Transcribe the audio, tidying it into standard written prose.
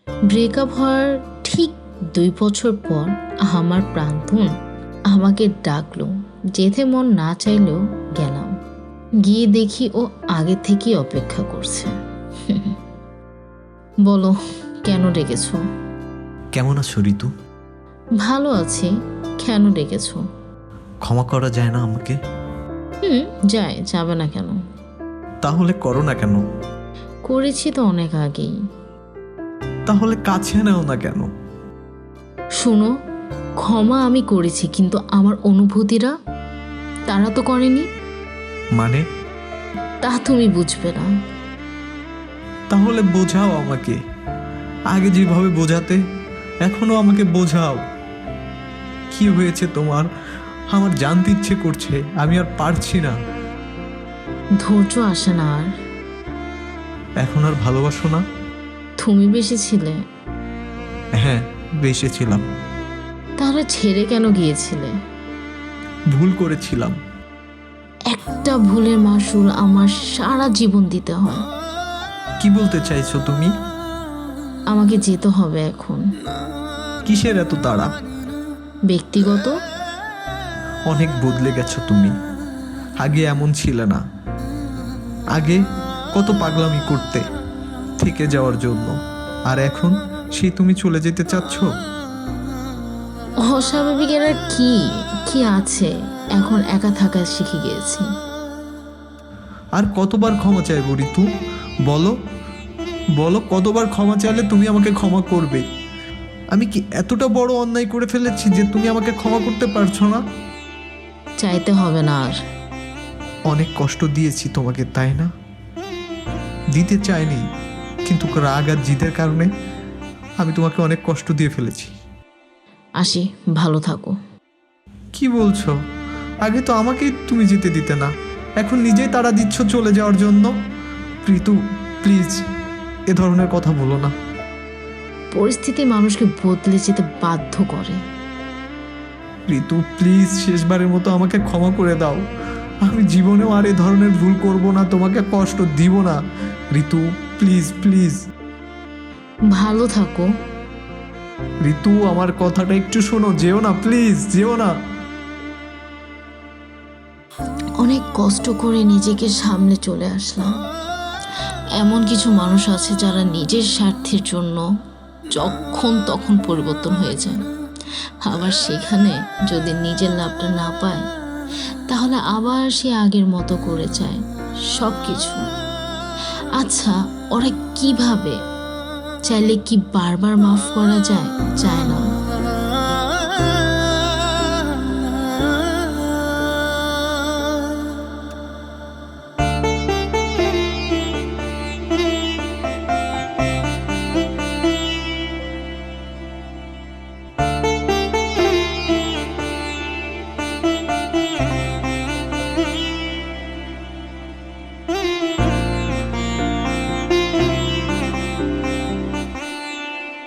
Breakup হওয়ার ঠিক 2 বছর পর আমার প্রাণধন আমাকে ডাকলো। যেতে মন না চাইলেও গেলাম। গিয়ে দেখি ও আগে থেকেই অপেক্ষা করছে। বলো, কেন ডেকেছো? কেমন আছো ঋতু? ভালো আছি। কেন ডেকেছো? ক্ষমা করা যায় না আমাকে? যায়, যাবে না কেন? তাহলে করো না কেন? করেছি তো অনেক আগেই। তাহলে কাছে নেও না কেন? শোনো, ক্ষমা আমি করেছি, কিন্তু আমার অনুভূতিরা তারা তো করেনি। মানে? তা তুমি বুঝবে না। তাহলে বোঝাও আমাকে। আগে যেভাবে বোঝাতে এখনো আমাকে বোঝাও। কি হয়েছে তোমার? আমার জানতে ইচ্ছে করছে, আমি আর পারছি না। ধৈর্য আসে না আর। এখন আর ভালোবাসো না? তুমি বেসেছিলে। হ্যাঁ, বেসেছিলাম। তাহলে ছেড়ে কেন গিয়েছিলে? ভুল করেছিলাম। একটা ভুলের মাসুল আমার সারা জীবন দিতে হয়। কি বলতে চাইছো তুমি? আমাকে যেতে হবে এখন। কিসের এত তাড়া? ব্যক্তিগত। অনেক বদলে গেছো তুমি। আগে এমন ছিলে না। আগে কত পাগলামি করতে থেকে যাওয়ার জন্য, আর এখন সেই তুমি চলে যেতে চাচ্ছ? অস্বাভাবিকের আর কি কি আছে? এখন একা থাকা শিখে গিয়েছি। আর কতবার ক্ষমা চাইবো ঋতু? বলো বলো, কতবার ক্ষমা চাইলে তুমি আমাকে ক্ষমা করবে? আমি কি এতটা বড় অন্যায় করে ফেলেছি যে তুমি আমাকে ক্ষমা করতে পারছো না? চাইতে হবে না আর। অনেক কষ্ট দিয়েছি তোমাকে, তাই না? দিতে চাইনি, কিন্তু রাগ আর জিদের কারণে আমি তোমাকে অনেক কষ্ট দিয়ে ফেলেছি। আসি, ভালো থাকো। কি বলছো? আগে তো আমাকেই তুমি যেতে দিতে না, এখন নিজেই তাড়া দিচ্ছ চলে যাওয়ার জন্য। ঋতু, প্লিজ এ ধরনের কথা বলো না। পরিস্থিতি মানুষকে বদলে যেতে বাধ্য করে। ঋতু, প্লিজ শেষবারের মতো আমাকে ক্ষমা করে দাও। আমি জীবনেও আর এ ধরনের ভুল করব না, তোমাকে কষ্ট দিব না। ঋতু, প্লিজ প্লিজ। ভালো থাকো। ঋতু, আমার কথাটা একটু শোনো, যেও না প্লিজ, যেও না। অনেক কষ্ট করে নিজেকে সামনে চলে আসলাম। এমন কিছু মানুষ আছে যারা নিজের স্বার্থের জন্য যখন তখন পরিবর্তন হয়ে যায়। আবার সেখানে যদি নিজের লাভটা না পায়, তাহলে আবার সে আগের মতো করে যায় সব কিছু। আচ্ছা, ওরা কিভাবে? চাইলে কি বারবার মাফ করা যায়? যায় না।